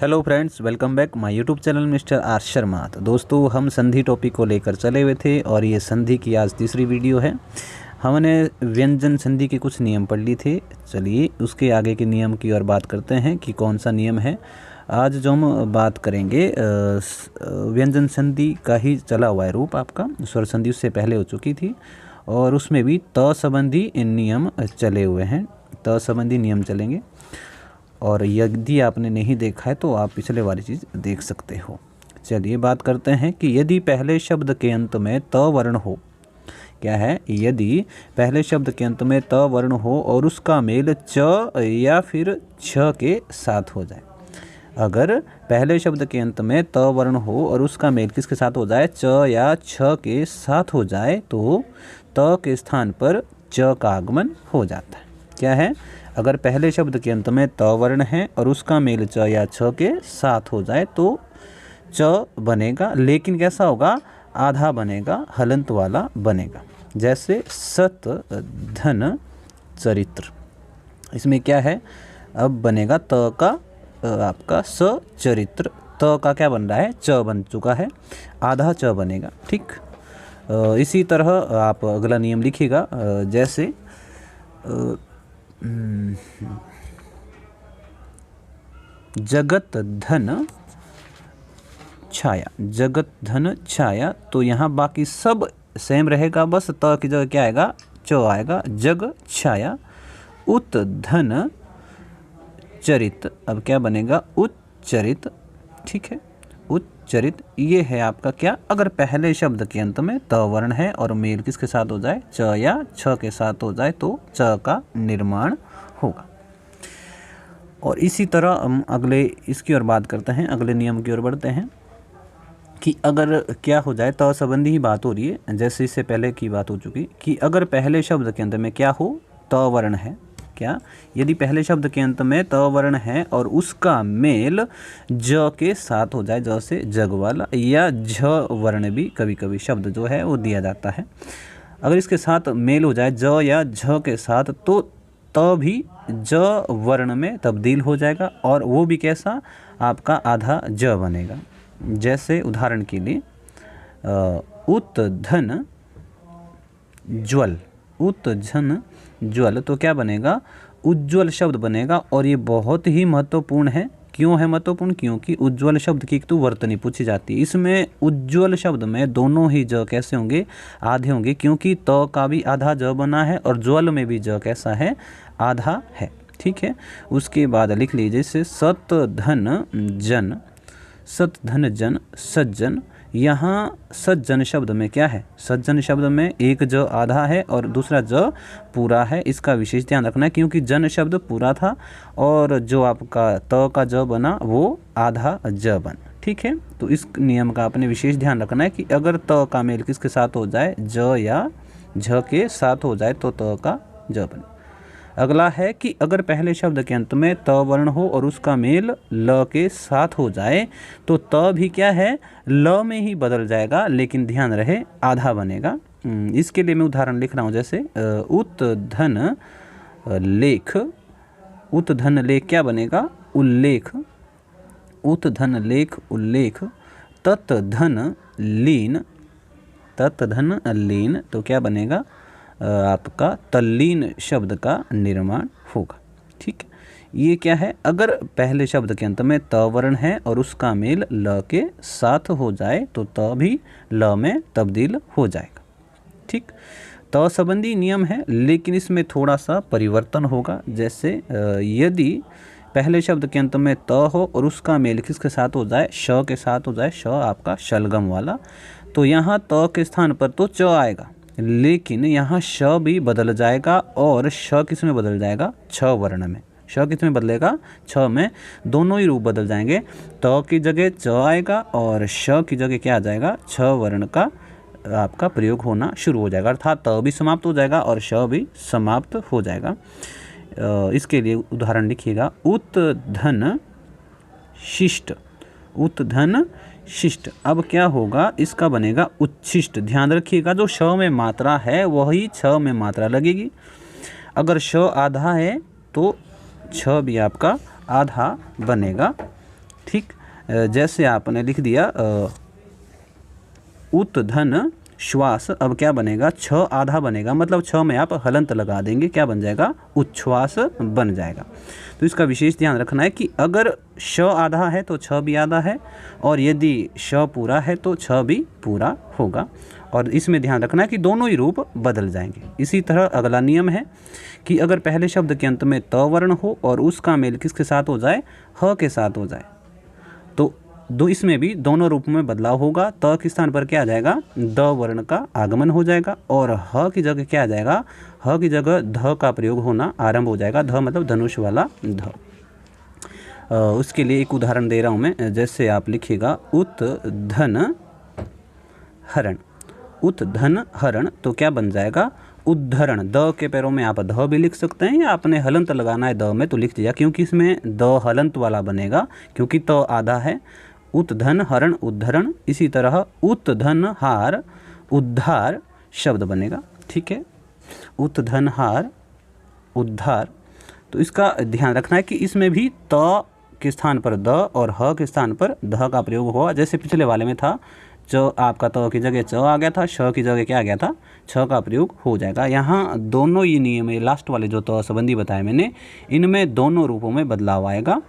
Hello friends, welcome back my YouTube channel mister R Sharma. तो दोस्तों, हम संधि टॉपिक को लेकर चले हुए थे और ये संधि की आज तीसरी वीडियो है। हमने व्यंजन संधि के कुछ नियम पढ़ लिए थे। चलिए उसके आगे के नियम की ओर बात करते हैं कि कौन सा नियम है। आज जो हम बात करेंगे व्यंजन संधि का ही चला हुआ है रूप। आपका स्वर संधि उससे पहले हो चुकी थी और उसमें भी त संबंधी नियम चले हुए हैं। त संबंधी नियम चलेंगे और यदि आपने नहीं देखा है तो आप पिछले वाली चीज़ देख सकते हो। चलिए बात करते हैं कि यदि पहले शब्द के अंत में त वर्ण हो, क्या है, यदि पहले शब्द के अंत में त वर्ण हो और उसका मेल च या फिर छ के साथ हो जाए। अगर पहले शब्द के अंत में त वर्ण हो और उसका मेल किसके साथ हो जाए, च या छ के साथ हो जाए, तो त के स्थान पर च का आगमन हो जाता है। क्या है, अगर पहले शब्द के अंत में त वर्ण है और उसका मेल च या छ के साथ हो जाए तो च बनेगा, लेकिन कैसा होगा, आधा बनेगा, हलंत वाला बनेगा। जैसे सत धन चरित्र, इसमें क्या है, अब बनेगा त का आपका स चरित्र, त का क्या बन रहा है, च बन चुका है, आधा च बनेगा। ठीक, इसी तरह आप अगला नियम लिखिएगा। जैसे जगत धन छाया, जगत धन छाया, तो यहाँ बाकी सब सेम रहेगा, बस त की जगह क्या आएगा, च आएगा। जग छाया, उत धन चरित, अब क्या बनेगा, उच्चरित। ठीक है, उच्चरित, ये है आपका क्या, अगर पहले शब्द के अंत में त वर्ण है और मेल किसके साथ हो जाए, च या छ के साथ हो जाए, तो च का निर्माण होगा। और इसी तरह हम अगले इसकी ओर बात करते हैं, अगले नियम की ओर बढ़ते हैं कि अगर क्या हो जाए, त संबंधी ही बात हो रही है, जैसे इससे पहले की बात हो चुकी कि अगर पहले शब्द के अंत में क्या हो, त वर्ण है, क्या, यदि पहले शब्द के अंत में त वर्ण है और उसका मेल ज के साथ हो जाए, ज से जग वाला, या झ वर्ण भी कभी कभी शब्द जो है वो दिया जाता है, अगर इसके साथ मेल हो जाए ज या झ के साथ, तो त भी ज वर्ण में तब्दील हो जाएगा और वो भी कैसा, आपका आधा ज बनेगा। जैसे उदाहरण के लिए उत धन ज्वल, उत धन ज्वल, तो क्या बनेगा, उज्ज्वल शब्द बनेगा। और ये बहुत ही महत्वपूर्ण है। क्यों है महत्वपूर्ण, क्योंकि उज्ज्वल शब्द की तो वर्तनी पूछी जाती है। इसमें उज्ज्वल शब्द में दोनों ही ज कैसे होंगे, आधे होंगे, क्योंकि त का भी आधा ज बना है और ज्वल में भी ज कैसा है, आधा है। ठीक है, उसके बाद लिख लीजिए जैसे सत धन जन, सत धन जन सज्जन, यहाँ सज्जन शब्द में क्या है, सज्जन शब्द में एक ज आधा है और दूसरा ज पूरा है। इसका विशेष ध्यान रखना है, क्योंकि जन शब्द पूरा था और जो आपका त का ज बना वो आधा ज बना। ठीक है, तो इस नियम का आपने विशेष ध्यान रखना है कि अगर त का मेल किसके साथ हो जाए, ज या झ के साथ हो जाए, तो त का ज बने। अगला है कि अगर पहले शब्द के अंत में त वर्ण हो और उसका मेल ल के साथ हो जाए, तो त भी क्या है, ल में ही बदल जाएगा, लेकिन ध्यान रहे आधा बनेगा। इसके लिए मैं उदाहरण लिख रहा हूँ। जैसे उत धन लेख, उत धन लेख क्या बनेगा, उल्लेख, उत धन लेख उल्लेख। तत् धन लीन, तत् धन लीन, तो क्या बनेगा, आपका तल्लीन शब्द का निर्माण होगा। ठीक, ये क्या है, अगर पहले शब्द के अंत में त वर्ण है और उसका मेल ल के साथ हो जाए, तो त भी ल में तब्दील हो जाएगा। ठीक, त संबंधी नियम है, लेकिन इसमें थोड़ा सा परिवर्तन होगा। जैसे यदि पहले शब्द के अंत में त हो और उसका मेल किसके साथ हो जाए, श के साथ हो जाए, श आपका शलगम वाला, तो यहाँ त के स्थान पर तो च आएगा, लेकिन यहाँ श भी बदल जाएगा और श किस में बदल जाएगा, छ वर्ण में। श किस में बदलेगा, छ में, दोनों ही रूप बदल जाएंगे। त की जगह च आएगा और श की जगह क्या आ जाएगा, छ वर्ण का आपका प्रयोग होना शुरू हो जाएगा, अर्थात त भी समाप्त हो जाएगा और श भी समाप्त हो जाएगा। इसके लिए उदाहरण लिखिएगा, उत धन शिष्ट, उत धन शिष्ट। अब क्या होगा, इसका बनेगा उच्छिष्ट। ध्यान रखिएगा, जो श में मात्रा है वही छ में मात्रा लगेगी। अगर श आधा है तो छ भी आपका आधा बनेगा। ठीक। जैसे आपने लिख दिया उत धन श्वास, अब क्या बनेगा, छ आधा बनेगा, मतलब छ में आप हलंत लगा देंगे, क्या बन जाएगा, उच्छ्वास बन जाएगा। तो इसका विशेष ध्यान रखना है कि अगर श आधा है तो छ भी आधा है, और यदि श पूरा है तो छ भी पूरा होगा। और इसमें ध्यान रखना है कि दोनों ही रूप बदल जाएंगे। इसी तरह अगला नियम है कि अगर पहले शब्द के अंत में त वर्ण हो और उसका मेल किसके साथ हो जाए, ह के साथ हो जाए, तो इसमें भी दोनों रूपों में बदलाव होगा। त के स्थान पर क्या आ जाएगा, द वर्ण का आगमन हो जाएगा, और ह की जगह क्या आ जाएगा, ह की जगह ध का प्रयोग होना आरंभ हो जाएगा। ध मतलब धनुष वाला ध। उसके लिए एक उदाहरण दे रहा हूँ मैं। जैसे आप लिखिएगा उत धन हरण, उत धन हरण, तो क्या बन जाएगा, उद्धरण। द के पैरों में आप ध भी लिख सकते हैं, या आपने हलंत लगाना है द में तो लिख दिया, क्योंकि इसमें द हलंत वाला बनेगा, क्योंकि त आधा है। उत धन हरण उद्धरण। इसी तरह उत धन हार उद्धार शब्द बनेगा, ठीक है, उत धन हार उद्धार। तो इसका ध्यान रखना है कि इसमें भी त के स्थान पर द और ह के स्थान पर ध का प्रयोग हुआ। जैसे पिछले वाले में था, च आपका त की जगह च आ गया था, श की जगह क्या आ गया था, छ का प्रयोग हो जाएगा। यहाँ दोनों ही नियम, लास्ट वाले जो त संबंधी बताए मैंने, इनमें दोनों रूपों में बदलाव आएगा,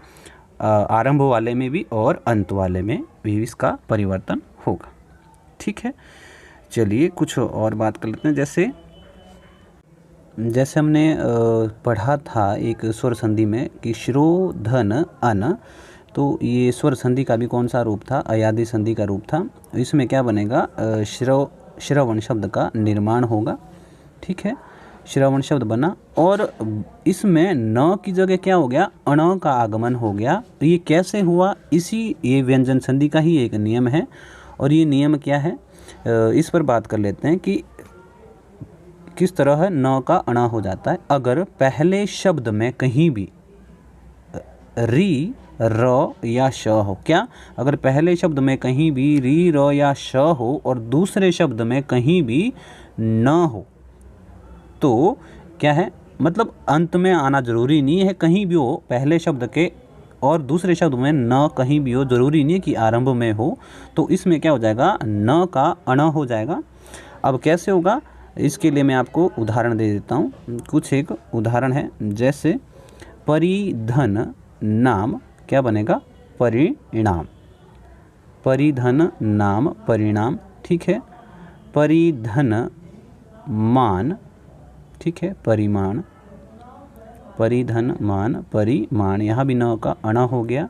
आरंभ वाले में भी और अंत वाले में भी इसका परिवर्तन होगा, ठीक है। चलिए कुछ और बात कर लेते हैं। जैसे हमने पढ़ा था एक स्वर संधि में कि श्रो धन अन, तो ये स्वर संधि का भी कौन सा रूप था, अयादि संधि का रूप था। इसमें क्या बनेगा, श्रवण शब्द का निर्माण होगा, ठीक है, श्रवण शब्द बना, और इसमें न की जगह क्या हो गया, अण का आगमन हो गया। तो ये कैसे हुआ, ये व्यंजन संधि का ही एक नियम है। और ये नियम क्या है, इस पर बात कर लेते हैं कि किस तरह न का अण हो जाता है। अगर पहले शब्द में कहीं भी री र या श हो, क्या, अगर पहले शब्द में कहीं भी री र या श हो और दूसरे शब्द में कहीं भी न हो, तो क्या है, मतलब अंत में आना जरूरी नहीं है, कहीं भी हो पहले शब्द के और दूसरे शब्द में न कहीं भी हो, जरूरी नहीं है कि आरंभ में हो। तो इसमें क्या हो जाएगा, न का अण हो जाएगा। अब कैसे होगा, इसके लिए मैं आपको उदाहरण दे देता हूँ। कुछ एक उदाहरण है, जैसे परिधन नाम, क्या बनेगा, परिणाम, परिधन नाम परिणाम, ठीक है। परिधन मान, ठीक है, परिमाण, परिधन मान परिमाण, यहाँ भी न का अण हो गया।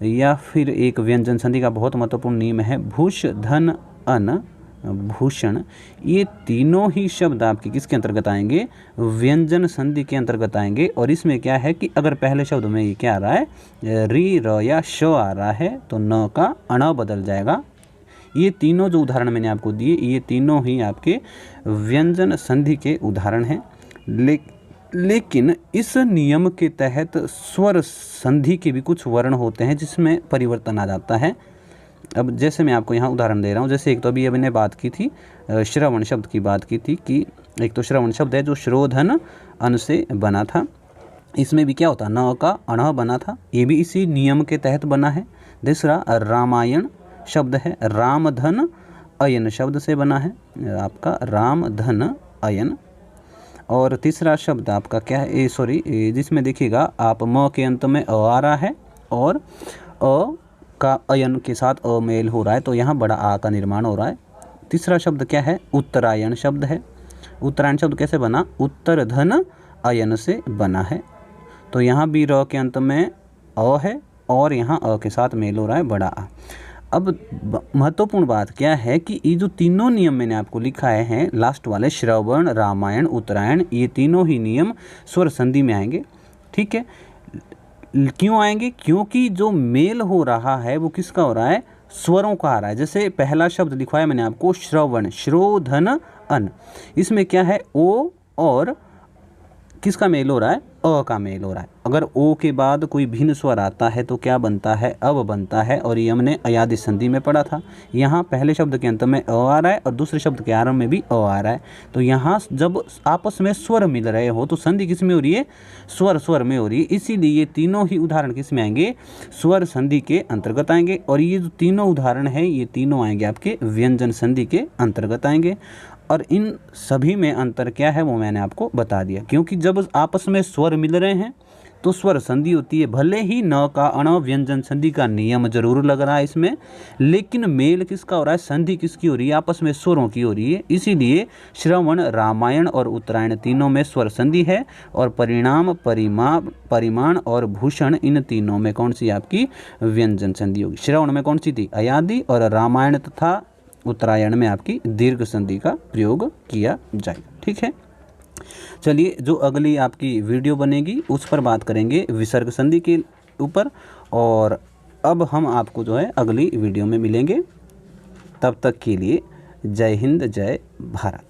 या फिर एक व्यंजन संधि का बहुत महत्वपूर्ण नियम है, भूष धन अन भूषण। ये तीनों ही शब्द आपके किसके अंतर्गत आएंगे, व्यंजन संधि के अंतर्गत आएंगे। और इसमें क्या है कि अगर पहले शब्द में ये क्या आ रहा है, री र या श आ रहा है, तो न का अण बदल जाएगा। ये तीनों जो उदाहरण मैंने आपको दिए, ये तीनों ही आपके व्यंजन संधि के उदाहरण हैं। लेकिन इस नियम के तहत स्वर संधि के भी कुछ वर्ण होते हैं जिसमें परिवर्तन आ जाता है। अब जैसे मैं आपको यहाँ उदाहरण दे रहा हूँ, जैसे एक तो अभी मैंने बात की थी, श्रवण शब्द की बात की थी कि एक तो श्रवण शब्द है जो श्रोधन अन से बना था, इसमें भी क्या होता, न का अण बना था, ये भी इसी नियम के तहत बना है। दूसरा रामायण शब्द है, रामधन अयन शब्द से बना है आपका, रामधन अयन। और तीसरा शब्द आपका क्या है, जिसमें देखिएगा आप म के अंत में अ आ रहा है और अ का अयन के साथ अमेल हो रहा है, तो यहाँ बड़ा आ का निर्माण हो रहा है। तीसरा शब्द क्या है, उत्तरायण शब्द है। उत्तरायण शब्द कैसे बना, उत्तर धन अयन से बना है, तो यहाँ भी र के अंत में अ है और यहाँ अ के साथ मेल हो रहा है, बड़ा आ। अब महत्वपूर्ण बात क्या है कि ये जो तीनों नियम मैंने आपको लिखाए हैं लास्ट वाले, श्रवण रामायण उत्तरायण, ये तीनों ही नियम स्वर संधि में आएंगे, ठीक है। क्यों आएंगे, क्योंकि जो मेल हो रहा है वो किसका हो रहा है, स्वरों का आ रहा है। जैसे पहला शब्द लिखवाया मैंने आपको, श्रवण, श्रो धन अन, इसमें क्या है, ओ और किसका मेल हो रहा है, अ का मेल हो रहा है। अगर ओ के बाद कोई भिन्न स्वर आता है तो क्या बनता है, अब बनता है। और ये हमने अयादि संधि में पढ़ा था। यहाँ पहले शब्द के अंत में अ आ रहा है और दूसरे शब्द के आरंभ में भी अ आ रहा है। तो यहाँ जब आपस में स्वर मिल रहे हो तो संधि किस में हो रही है, स्वर में हो रही है। इसीलिए ये तीनों ही उदाहरण किस में आएंगे, स्वर संधि के अंतर्गत आएंगे। और ये जो तीनों उदाहरण है ये तीनों आएंगे आपके व्यंजन संधि के अंतर्गत आएंगे। और इन सभी में अंतर क्या है वो मैंने आपको बता दिया। क्योंकि जब आपस में स्वर मिल रहे हैं तो स्वर संधि होती है। भले ही न का अण व्यंजन संधि का नियम जरूर लग रहा है इसमें, लेकिन मेल किसका हो रहा है, संधि किसकी हो रही है, आपस में स्वरों की हो रही है। इसीलिए श्रवण, रामायण और उत्तरायण तीनों में स्वर संधि है। और परिणाम, परिमाण और भूषण इन तीनों में कौन सी आपकी व्यंजन संधि होगी। श्रवण में कौन सी थी, अयादि, और रामायण तथा उत्तरायण में आपकी दीर्घ संधि का प्रयोग किया जाएगा। ठीक है, चलिए जो अगली आपकी वीडियो बनेगी उस पर बात करेंगे विसर्ग संधि के ऊपर। और अब हम आपको जो है अगली वीडियो में मिलेंगे। तब तक के लिए जय हिंद, जय भारत।